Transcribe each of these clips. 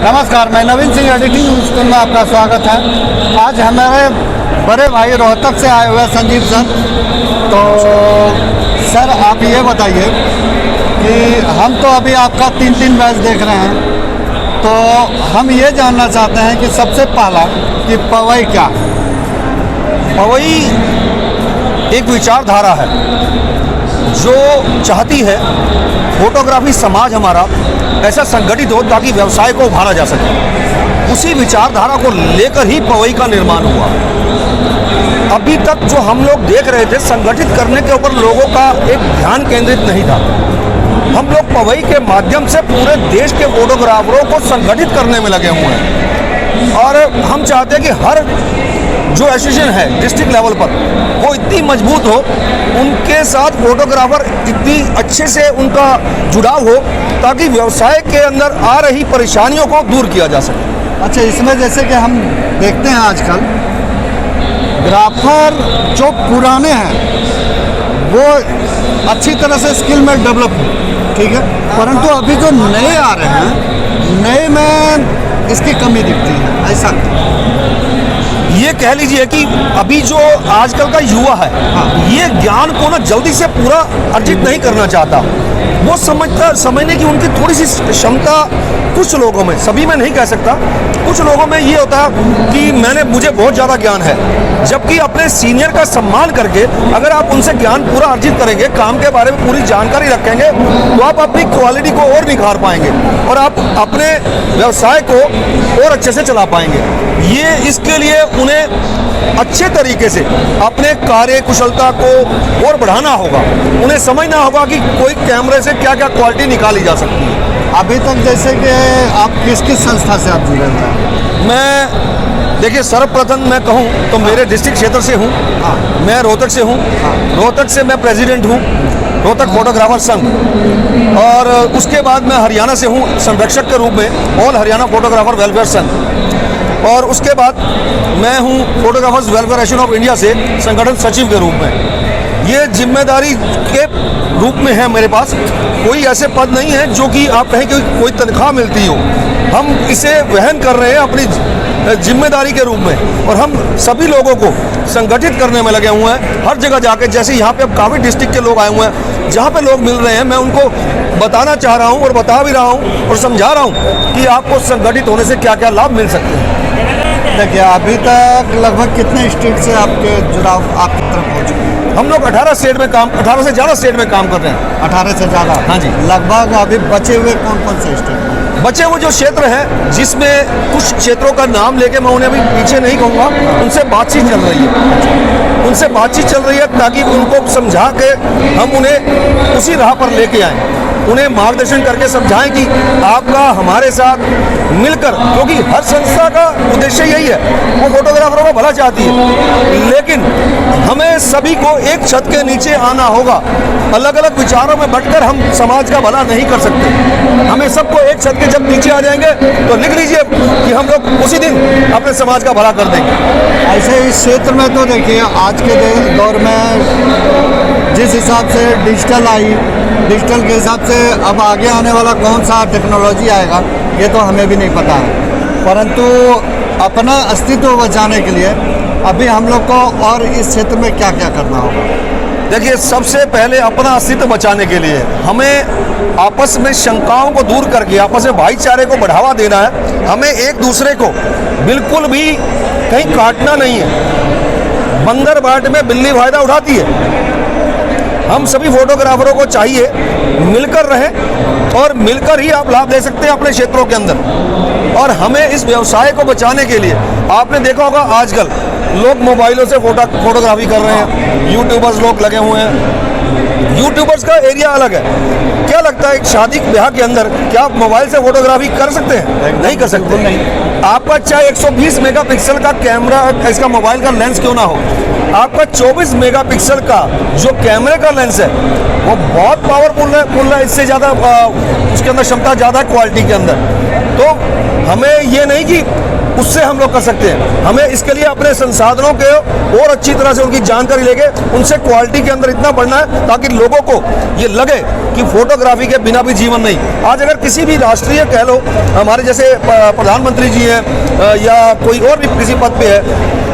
नमस्कार, मैं नवीन Singh editing school में आपका स्वागत है। आज हमारे बड़े भाई रोहतक से आए हुए हैं संजीव सर। तो सर आप ये बताइए कि हम तो अभी आपका 3 मैच देख रहे हैं, तो हम ये जानना चाहते हैं कि सबसे पहला कि पवई क्या है? पवई एक विचारधारा है जो चाहती है फोटोग्राफी समाज हमारा ऐसा संगठित हो ताकि व्यवसाय को उभारा जा सके। उसी विचारधारा को लेकर ही पवई का निर्माण हुआ। अभी तक जो हम लोग देख रहे थे, संगठित करने के ऊपर लोगों का एक ध्यान केंद्रित नहीं था। हम लोग पवई के माध्यम से पूरे देश के फोटोग्राफरों को संगठित करने में लगे हुए हैं और हम चाहते हैं कि हर जो एसोसिएशन है डिस्ट्रिक्ट लेवल पर वो इतनी मजबूत हो, उनके साथ फोटोग्राफर इतनी अच्छे से उनका जुड़ाव हो ताकि व्यवसाय के अंदर आ रही परेशानियों को दूर किया जा सके। अच्छा, इसमें जैसे कि हम देखते हैं आजकल ग्राफर जो पुराने हैं वो अच्छी तरह से स्किल में डेवलप हो, ठीक है, परंतु अभी जो नए आ रहे हैं, नए में इसकी कमी दिखती है। ऐसा ये कह लीजिए कि अभी जो आजकल का युवा है, ये ज्ञान को ना जल्दी से पूरा अर्जित नहीं करना चाहता। वो समझने की उनकी थोड़ी सी क्षमता कुछ लोगों में, सभी में नहीं कह सकता, कुछ लोगों में ये होता है कि मुझे बहुत ज़्यादा ज्ञान है, जबकि अपने सीनियर का सम्मान करके अगर आप उनसे ज्ञान पूरा अर्जित करेंगे, काम के बारे में पूरी जानकारी रखेंगे, तो आप अपनी क्वालिटी को और निखार पाएंगे और आप अपने व्यवसाय को और अच्छे से चला पाएंगे। ये इसके लिए उन्हें अच्छे तरीके से अपने कार्य कुशलता को और बढ़ाना होगा। उन्हें समझना होगा कि कोई कैमरे से क्या क्या क्वालिटी निकाली जा सकती है। अभी तक जैसे कि आप किस किस संस्था से आप जुड़े हुए हैं? मैं देखिए, सर्वप्रथम मैं कहूँ तो मेरे डिस्ट्रिक्ट क्षेत्र से हूँ। मैं रोहतक से हूँ। रोहतक से मैं प्रेसिडेंट हूँ रोहतक फोटोग्राफर संघ, और उसके बाद मैं हरियाणा से हूँ संरक्षक के रूप में ऑल हरियाणा फोटोग्राफर वेलफेयर संघ, और उसके बाद मैं हूँ photographers welfare association of India से संगठन सचिव के रूप में। ये जिम्मेदारी के रूप में है मेरे पास। कोई ऐसे पद नहीं है जो कि आप कहें कि कोई तनख्वाह मिलती हो। हम इसे वहन कर रहे हैं अपनी जिम्मेदारी के रूप में, और हम सभी लोगों को संगठित करने में लगे हुए हैं। हर जगह जाके, जैसे यहाँ पे अब काफ़ी डिस्ट्रिक्ट के लोग आए हुए हैं, जहाँ पे लोग मिल रहे हैं, मैं उनको बताना चाह रहा हूँ और बता भी रहा हूँ और समझा रहा हूँ कि आपको संगठित होने से क्या क्या लाभ मिल सकते हैं। देखिए, अभी तक लगभग कितने स्टेट से आपके जुड़ाव आपकी तरफ हो चुके हैं? हम लोग 18 से ज़्यादा स्टेट में काम कर रहे हैं। 18 से ज़्यादा? हाँ जी। लगभग अभी बचे हुए कौन कौन से स्टेट? बचे हुए जो क्षेत्र हैं, जिसमें कुछ क्षेत्रों का नाम लेके मैं उन्हें अभी पीछे नहीं कहूँगा, उनसे बातचीत चल रही है। उनसे बातचीत चल रही है ताकि उनको समझा के हम उन्हें उसी राह पर लेके आएँ, उन्हें मार्गदर्शन करके समझाएं कि आपका हमारे साथ मिलकर, क्योंकि हर संस्था का उद्देश्य यही है, वो फोटोग्राफरों को भला चाहती है, लेकिन हमें सभी को एक छत के नीचे आना होगा। अलग अलग विचारों में बंटकर हम समाज का भला नहीं कर सकते। हमें सबको एक छत के जब नीचे आ जाएंगे तो लिख लीजिए कि हम लोग उसी दिन अपने समाज का भला कर देंगे। ऐसे इस क्षेत्र में तो देखिए, आज के दौर में जिस हिसाब से डिजिटल आई, डिजिटल के हिसाब से अब आगे आने वाला कौन सा टेक्नोलॉजी आएगा ये तो हमें भी नहीं पता है, परंतु अपना अस्तित्व बचाने के लिए अभी हम लोग को और इस क्षेत्र में क्या क्या करना होगा? देखिए, सबसे पहले अपना अस्तित्व बचाने के लिए हमें आपस में शंकाओं को दूर करके आपस में भाईचारे को बढ़ावा देना है। हमें एक दूसरे को बिल्कुल भी कहीं काटना नहीं है। बंदर बाट में बिल्ली फायदा उठाती है। हम सभी फोटोग्राफरों को चाहिए मिलकर रहें और मिलकर ही आप लाभ ले सकते हैं अपने क्षेत्रों के अंदर। और हमें इस व्यवसाय को बचाने के लिए, आपने देखा होगा आजकल लोग मोबाइलों से फोटोग्राफी कर रहे हैं, यूट्यूबर्स लोग लगे हुए हैं। यूट्यूबर्स का एरिया अलग है। क्या लगता है, एक शादी ब्याह के अंदर क्या आप मोबाइल से फोटोग्राफी कर सकते हैं? नहीं कर सकते। नहीं। आपका चाहे 120 मेगापिक्सल का कैमरा, इसका मोबाइल का लेंस क्यों ना हो, आपका 24 मेगापिक्सल का जो कैमरे का लेंस है वो बहुत पावरफुल है, इससे ज़्यादा उसके अंदर क्षमता ज़्यादा है क्वालिटी के अंदर। तो हमें ये नहीं कि उससे हम लोग कर सकते हैं। हमें इसके लिए अपने संसाधनों के और अच्छी तरह से उनकी जानकारी लेके उनसे क्वालिटी के अंदर इतना बढ़ना है ताकि लोगों को ये लगे कि फोटोग्राफी के बिना भी जीवन नहीं। आज अगर किसी भी राष्ट्रीय कह लो, हमारे जैसे प्रधानमंत्री जी हैं या कोई और भी किसी पद पे है,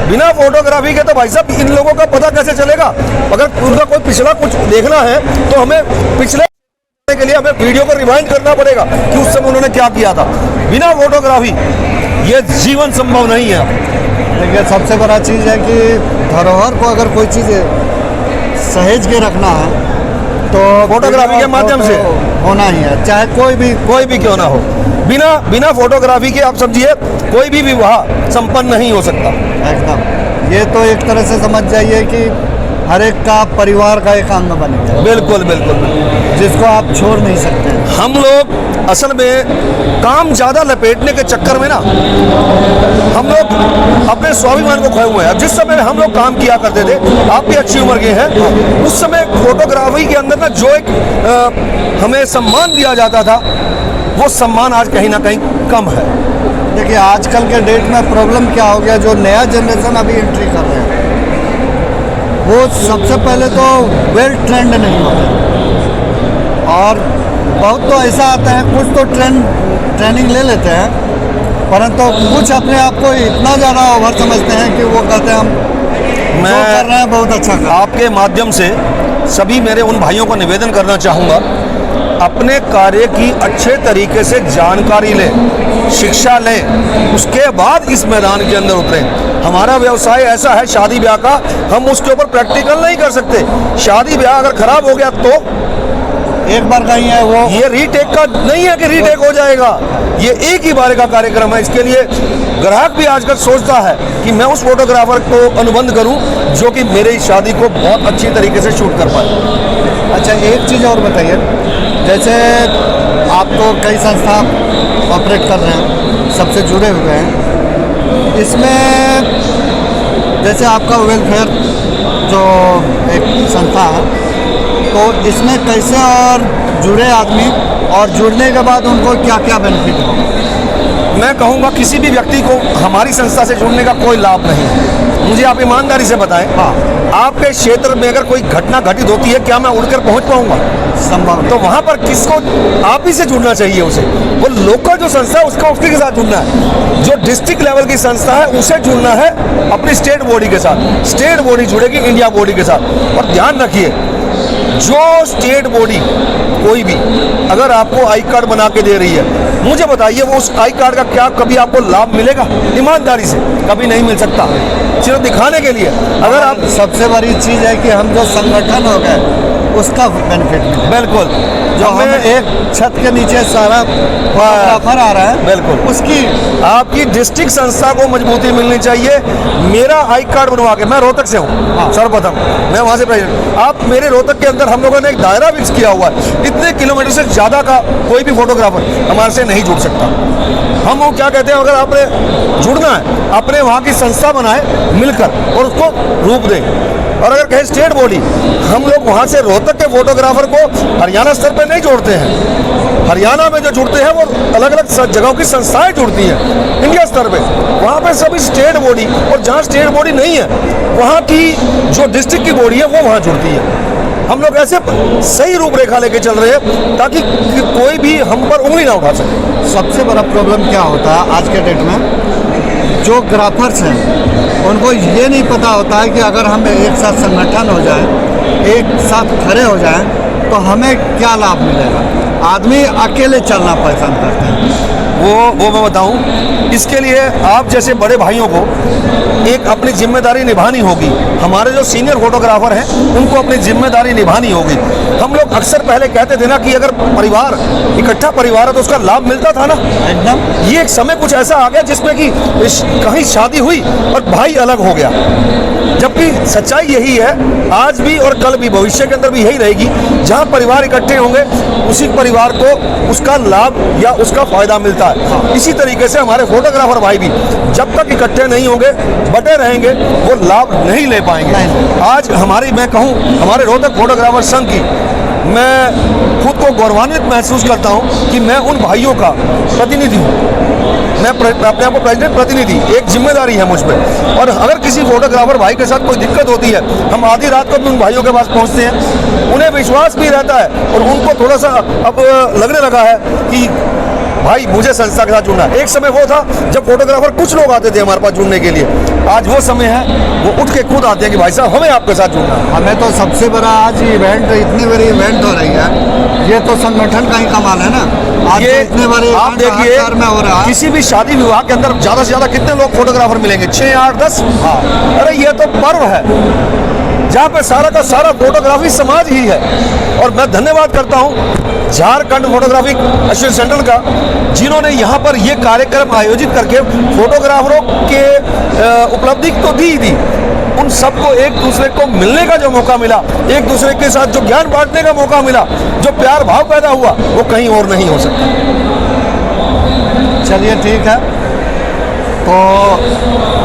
बिना फोटोग्राफी के तो भाई साहब इन लोगों का पता कैसे चलेगा? अगर उनका कोई पिछला कुछ देखना है तो हमें पिछले के लिए हमें वीडियो को रिवाइंड करना पड़ेगा कि उस समय उन्होंने क्या किया था। बिना फोटोग्राफी ये जीवन संभव नहीं है। देखिए, सबसे बड़ा चीज़ है कि धरोहर को अगर कोई चीज़ सहेज के रखना है तो फोटोग्राफी के माध्यम से होना ही है, चाहे कोई भी क्यों ना हो। बिना फोटोग्राफी के आप समझिए कोई भी विवाह संपन्न नहीं हो सकता। एकदम, ये तो एक तरह से समझ जाइए कि हर एक का परिवार का एक अंग बन गया। बिल्कुल बिल्कुल, जिसको आप छोड़ नहीं सकते। हम लोग असल में काम ज़्यादा लपेटने के चक्कर में ना हम लोग अपने स्वाभिमान को खोए हुए हैं। जिस समय हम लोग काम किया करते थे, आप भी अच्छी उम्र के हैं, उस समय फोटोग्राफी के अंदर ना जो एक हमें सम्मान दिया जाता था, वो सम्मान आज कहीं ना कहीं कम है। देखिए, आजकल के डेट में प्रॉब्लम क्या हो गया, जो नया जनरेशन अभी एंट्री कर रहे हैं वो सबसे पहले तो वेल ट्रेंड नहीं होते, और बहुत तो ऐसा आता है, कुछ तो ट्रेनिंग ले लेते हैं, परंतु कुछ अपने आप को इतना ज़्यादा ओवर समझते हैं कि वो कहते हैं हम जो कर रहे हैं बहुत अच्छा कर। आपके माध्यम से सभी मेरे उन भाइयों को निवेदन करना चाहूँगा, अपने कार्य की अच्छे तरीके से जानकारी लें, शिक्षा लें, उसके बाद इस मैदान के अंदर उतरें। हमारा व्यवसाय ऐसा है शादी ब्याह का, हम उसके ऊपर प्रैक्टिकल नहीं कर सकते। शादी ब्याह अगर खराब हो गया तो एक बार कहीं है वो, ये रीटेक का नहीं है कि रीटेक हो जाएगा, ये एक ही बार का कार्यक्रम है। इसके लिए ग्राहक भी आजकल सोचता है कि मैं उस फोटोग्राफर को अनुबंध करूं जो कि मेरी शादी को बहुत अच्छी तरीके से शूट कर पाए। अच्छा, एक चीज़ और बताइए, जैसे आप तो कई संस्था ऑपरेट कर रहे हैं, सबसे जुड़े हुए हैं, इसमें जैसे आपका वेलफेयर जो एक संस्था है, तो इसमें कैसे और जुड़े आदमी, और जुड़ने के बाद उनको क्या क्या बेनिफिट हो? मैं कहूँगा किसी भी व्यक्ति को हमारी संस्था से जुड़ने का कोई लाभ नहीं है। मुझे आप ईमानदारी से बताएं, हाँ, आपके क्षेत्र में अगर कोई घटना घटित होती है, क्या मैं उड़कर पहुंच पाऊंगा? संभव। तो वहां पर किसको आप ही से जुड़ना चाहिए, उसे वो लोकल जो संस्था है उसको उसके साथ जुड़ना है। जो डिस्ट्रिक्ट लेवल की संस्था है उसे जुड़ना है अपनी स्टेट बॉडी के साथ, स्टेट बॉडी जुड़ेगी इंडिया बॉडी के साथ। और ध्यान रखिए, जो स्टेट बॉडी कोई भी अगर आपको आई कार्ड बना के दे रही है, मुझे बताइए वो उस आई कार्ड का क्या कभी आपको लाभ मिलेगा? ईमानदारी से कभी नहीं मिल सकता, सिर्फ दिखाने के लिए। अगर आप, सबसे बड़ी चीज़ है कि हम जो संगठन हो गए उसका बेनिफिट मिले। बिल्कुल, जो हमें एक छत के नीचे सारा फोटोग्राफर आ रहा है, बिल्कुल उसकी आपकी डिस्ट्रिक्ट संस्था को मजबूती मिलनी चाहिए। मेरा आई कार्ड बनवा के, मैं रोहतक से हूँ, हाँ, सर्वप्रथम मैं वहाँ से प्रेसिडेंट, आप मेरे रोहतक के अंदर हम लोगों ने एक दायरा फिक्स किया हुआ है, इतने किलोमीटर से ज़्यादा का कोई भी फोटोग्राफर हमारे से नहीं जुड़ सकता। हम वो क्या कहते हैं, अगर आपने जुड़ना है अपने वहाँ की संस्था बनाए मिलकर और उसको रूप दें। और अगर कहें स्टेट बॉडी, हम लोग वहाँ से रोहतक के फोटोग्राफर को हरियाणा स्तर पर नहीं जोड़ते हैं। हरियाणा में जो जुड़ते हैं वो अलग अलग जगहों की संस्थाएं जुड़ती हैं इंडिया स्तर पे, वहाँ पे सभी स्टेट बॉडी, और जहाँ स्टेट बॉडी नहीं है वहाँ की जो डिस्ट्रिक्ट की बॉडी है वो वहाँ जुड़ती है। हम लोग ऐसे सही रूपरेखा लेके चल रहे हैं ताकि कोई भी हम पर उंगली ना उठा सके। सबसे बड़ा प्रॉब्लम क्या होता है आज के डेट में, जो ग्राफर्स हैं उनको ये नहीं पता होता है कि अगर हम एक साथ संगठन हो जाए, एक साथ खड़े हो जाएं, तो हमें क्या लाभ मिलेगा। आदमी अकेले चलना पसंद करते हैं। वो मैं बताऊं, इसके लिए आप जैसे बड़े भाइयों को एक अपनी जिम्मेदारी निभानी होगी। हमारे जो सीनियर फोटोग्राफर हैं उनको अपनी जिम्मेदारी निभानी होगी। हम लोग अक्सर पहले कहते थे ना कि अगर परिवार इकट्ठा परिवार है तो उसका लाभ मिलता था ना, एकदम। ये एक समय कुछ ऐसा आ गया जिसमें कि कहीं शादी हुई और भाई अलग हो गया, जबकि सच्चाई यही है आज भी और कल भी, भविष्य के अंदर भी यही रहेगी। जहाँ परिवार इकट्ठे होंगे उसी परिवार को उसका लाभ या उसका फायदा मिलता है। इसी तरीके से हमारे फोटोग्राफर भाई भी जब तक इकट्ठे नहीं होंगे, बटे रहेंगे, वो लाभ नहीं ले पाएंगे। आज मैं कहूँ हमारे रोहतक फोटोग्राफर संघ की मैं खुद को गौरवान्वित महसूस करता हूँ कि मैं उन भाइयों का प्रतिनिधि हूँ। अपने आप को प्रेसिडेंट प्रतिनिधि, एक जिम्मेदारी है मुझ पर। और अगर किसी फोटोग्राफर भाई के साथ कोई दिक्कत होती है, हम आधी रात को भी उन भाइयों के पास पहुंचते हैं, उन्हें विश्वास भी रहता है और उनको थोड़ा सा अब लगने लगा है कि भाई मुझे संस्था के साथ जुड़ना है। एक समय वो था जब फोटोग्राफर कुछ लोग आते थे हमारे पास जुड़ने के लिए, आज वो समय है वो उठ के खुद आते हैं कि भाई साहब हमें आपके साथ जुड़ना है। हमें तो सबसे बड़ा आज इवेंट, इतनी बड़ी इवेंट हो रही है, ये तो संगठन का ही कमाल है ना। आज ये तो इतने बड़े आप देखिए में हो रहा है। किसी भी शादी विवाह के अंदर ज़्यादा से ज़्यादा कितने लोग फोटोग्राफर मिलेंगे? 6, 8, 10। हाँ। अरे ये तो पर्व है जहाँ पे सारा का सारा फोटोग्राफी समाज ही है। और मैं धन्यवाद करता हूँ झारखंड फोटोग्राफी एसोसिएशन सेंटर का, जिन्होंने यहाँ पर ये कार्यक्रम आयोजित करके फोटोग्राफरों के उपलब्धि तो दी, उन सबको एक दूसरे को मिलने का जो मौका मिला, एक दूसरे के साथ जो ज्ञान बांटने का मौका मिला, जो प्यार भाव पैदा हुआ, वो कहीं और नहीं हो सकता। चलिए ठीक है, तो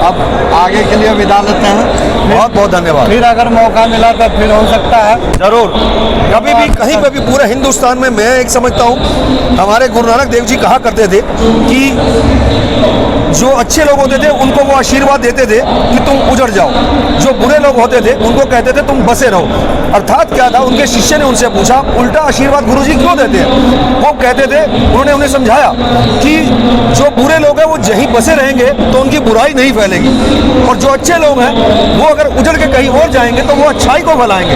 अब आगे के लिए विदा लेते हैं। बहुत बहुत धन्यवाद। फिर अगर मौका मिला तो फिर हो सकता है जरूर, कभी भी कहीं पे भी पूरे हिंदुस्तान में। मैं एक समझता हूँ हमारे गुरु नानक देव जी कहा करते थे कि जो अच्छे लोग होते थे उनको वो आशीर्वाद देते थे कि तुम उजड़ जाओ, जो बुरे लोग होते थे उनको कहते थे तुम बसे रहो। अर्थात क्या था, उनके शिष्य ने उनसे पूछा उल्टा आशीर्वाद गुरुजी क्यों देते हैं? वो कहते थे, उन्होंने उन्हें समझाया कि जो बुरे लोग हैं वो यहीं बसे रहेंगे तो उनकी बुराई नहीं फैलेगी, और जो अच्छे लोग हैं वो अगर उजड़ के कहीं और जाएंगे तो वो अच्छाई को फैलाएंगे।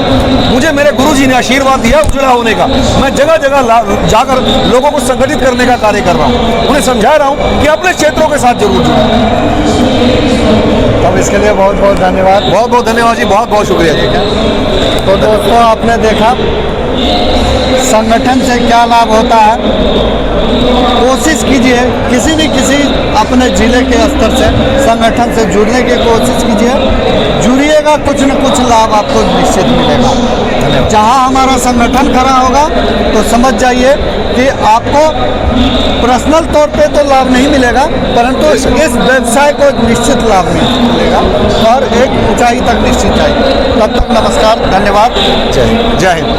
मुझे मेरे गुरुजी ने आशीर्वाद दिया उजड़ा होने का। मैं जगह जगह जाकर लोगों को संगठित करने का कार्य कर रहा हूँ, उन्हें समझा रहा हूँ कि अपने क्षेत्रों के साथ जरूर जुड़ें। तब इसके लिए बहुत बहुत धन्यवाद। बहुत बहुत धन्यवाद जी, बहुत बहुत शुक्रिया जी। तो दोस्तों, आपने देखा संगठन से क्या लाभ होता है। कोशिश कीजिए किसी न किसी अपने जिले के स्तर से संगठन से जुड़ने की कोशिश कीजिए, जुड़िएगा, कुछ न कुछ लाभ आपको निश्चित मिलेगा। जहां हमारा संगठन खड़ा होगा तो समझ जाइए कि आपको पर्सनल तौर पे तो लाभ नहीं मिलेगा, परंतु इस व्यवसाय को निश्चित लाभ मिलेगा और एक ऊंचाई तक निश्चित जाएगी। तब तक नमस्कार, धन्यवाद, जय हिंद।